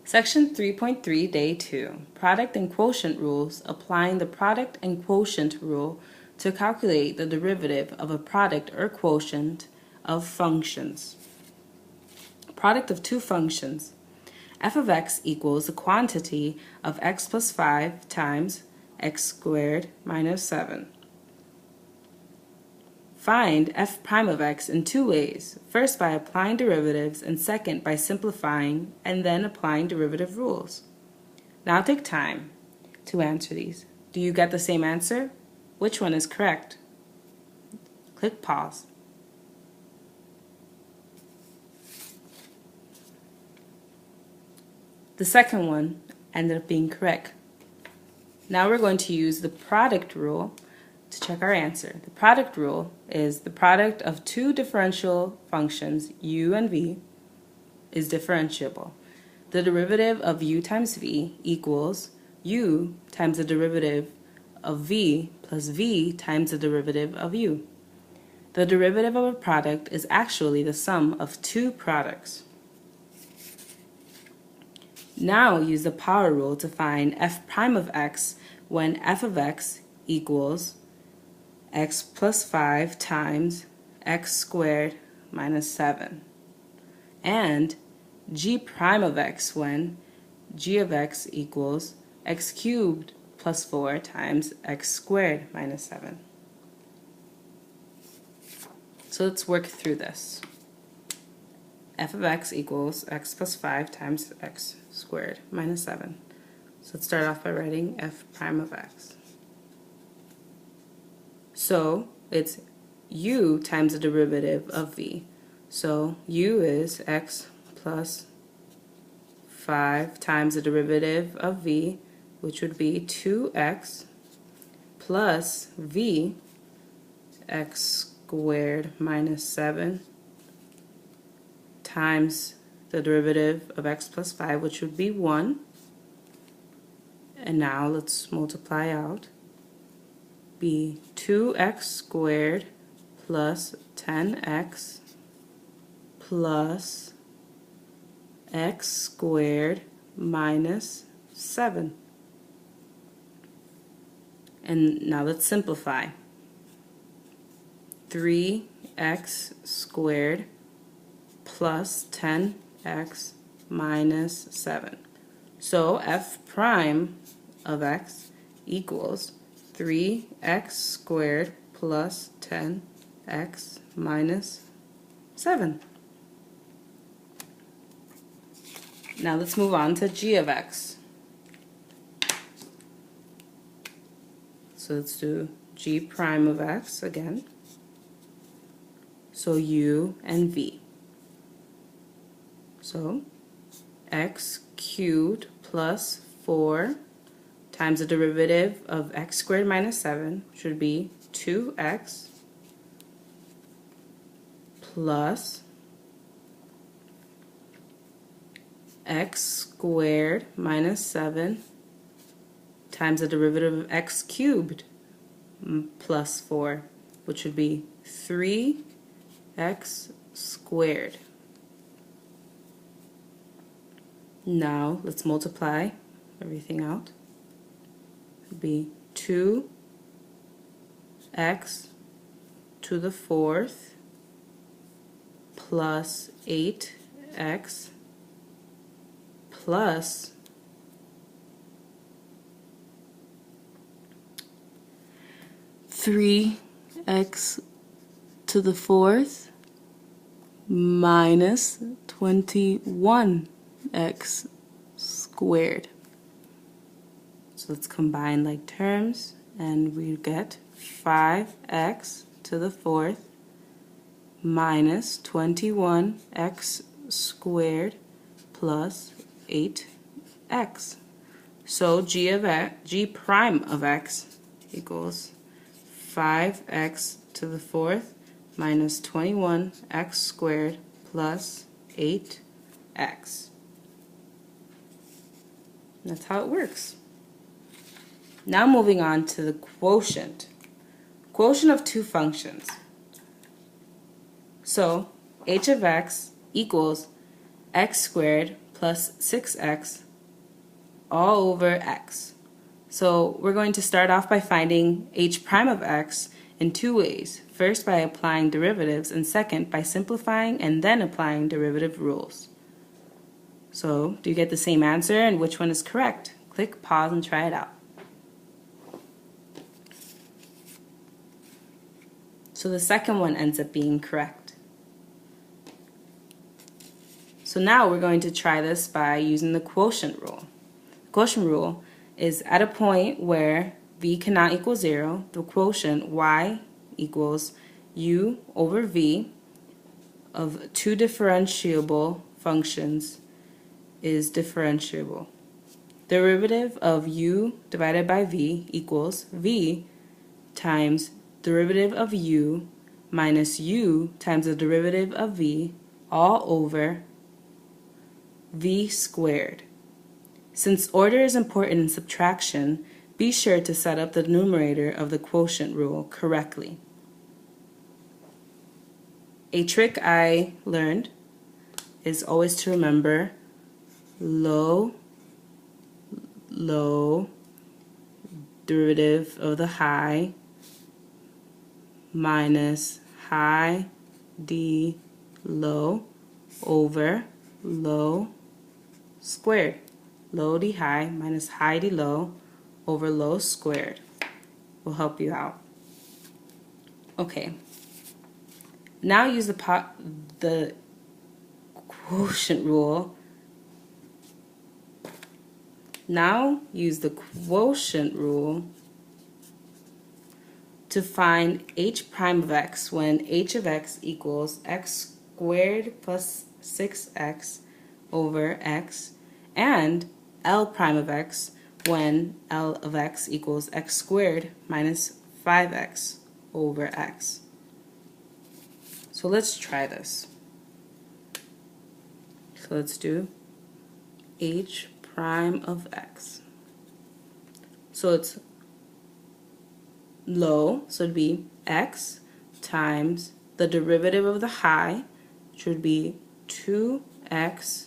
Section 3.3, Day 2, Product and Quotient Rules, applying the product and quotient rule to calculate the derivative of a product or quotient of functions. Product of two functions. F of x equals the quantity of x plus 5 times x squared minus 7. Find f prime of x in two ways, first by applying derivatives and second by simplifying and then applying derivative rules. Now take time to answer these. Do you get the same answer? Which one is correct? Click pause. The second one ended up being correct. Now we're going to use the product rule to check our answer. The product rule is the product of two differential functions, u and v, is differentiable. The derivative of u times v equals u times the derivative of v plus v times the derivative of u. The derivative of a product is actually the sum of two products. Now use the power rule to find f prime of x when f of x equals x plus 5 times x squared minus 7, and g prime of x when g of x equals x cubed plus 4 times x squared minus 7. So let's work through this. F of x equals x plus 5 times x squared minus 7. So let's start off by writing f prime of x. So it's u times the derivative of v. So u is x plus 5 times the derivative of v, which would be 2x plus v, x squared minus 7, times the derivative of x plus 5, which would be 1. And now let's multiply out. Be 2x squared plus 10x plus x squared minus 7. And now let's simplify. 3x squared plus 10x minus 7. So f prime of x equals 3x squared plus 10x minus 7. Now let's move on to g of x. So let's do g prime of x again. So u and v. So x cubed plus 4 times the derivative of x squared minus 7 should be 2x plus x squared minus 7 times the derivative of x cubed plus 4, which would be 3x squared. Now let's multiply everything out. It would be 2x to the 4th plus 8x plus 3x to the 4th minus 21x squared. So let's combine like terms, and we get 5x to the 4th minus 21x squared plus 8x. So g prime of x equals 5x to the 4th minus 21x squared plus 8x. That's how it works. Now moving on to the quotient. Quotient of two functions. So h of x equals x squared plus 6x all over x. So we're going to start off by finding h prime of x in two ways. First, by applying derivatives, and second, by simplifying and then applying derivative rules. So, do you get the same answer, and which one is correct? Click pause and try it out. So the second one ends up being correct. So now we're going to try this by using the quotient rule. The quotient rule is at a point where v cannot equal 0, the quotient y equals u over v of two differentiable functions is differentiable. Derivative of u divided by v equals v times derivative of u minus u times the derivative of v all over v squared. Since order is important in subtraction, be sure to set up the numerator of the quotient rule correctly. A trick I learned is always to remember low derivative of the high minus high d low over low squared. Low d high minus high d low over low squared will help you out. Okay. Now use the quotient rule. Now use the quotient rule to find h prime of x when h of x equals x squared plus 6x over x, and L prime of x when L of x equals x squared minus 5x over x. So let's try this. So let's do h prime of x. So it's low, so it'd be x times the derivative of the high, which would be 2x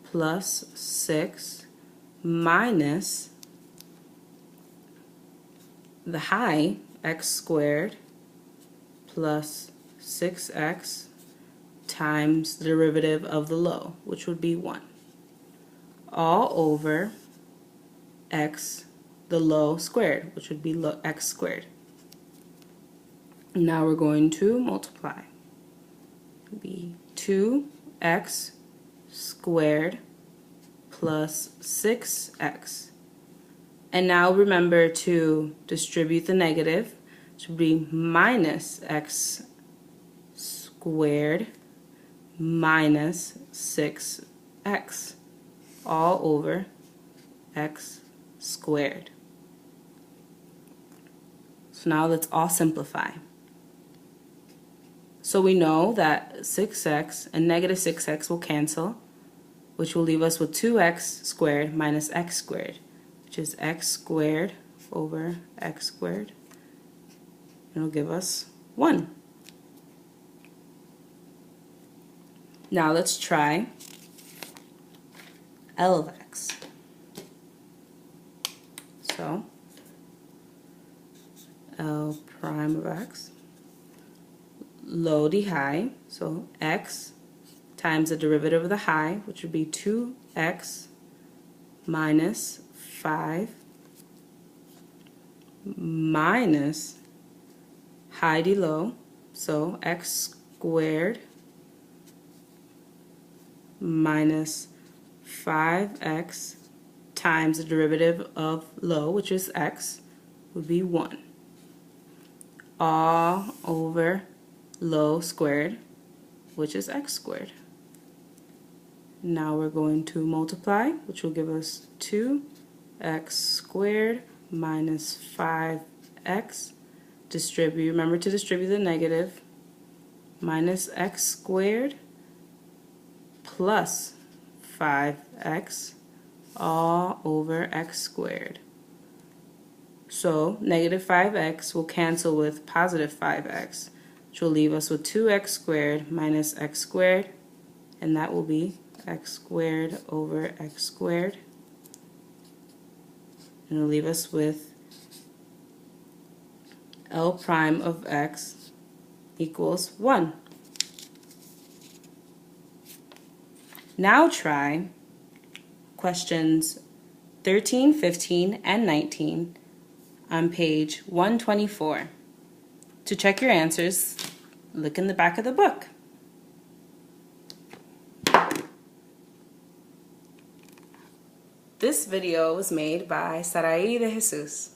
plus 6 minus the high, x squared plus 6x times the derivative of the low, which would be 1, all over x, the low squared, which would be x squared. Now we're going to multiply. It would be 2x squared plus 6x. And now remember to distribute the negative, which would be minus x squared minus 6x all over x squared. So now let's all simplify. So we know that 6x and negative 6x will cancel, which will leave us with 2x squared minus x squared, which is x squared over x squared. It'll give us 1. Now let's try L of x. So L prime of x, low d high, so x times the derivative of the high, which would be 2x minus 5 minus high d low, so x squared minus 5x times the derivative of low, which is x, would be 1, all over low squared, which is x squared. Now we're going to multiply, which will give us 2x squared minus 5x. Distribute, remember to distribute the negative, minus x squared plus 5x all over x squared. So negative 5x will cancel with positive 5x, which will leave us with 2x squared minus x squared, and that will be x squared over x squared. And it'll leave us with L prime of x equals 1. Now try questions 13, 15, and 19 on page 124. To check your answers, look in the back of the book. This video was made by Sarai de Jesus.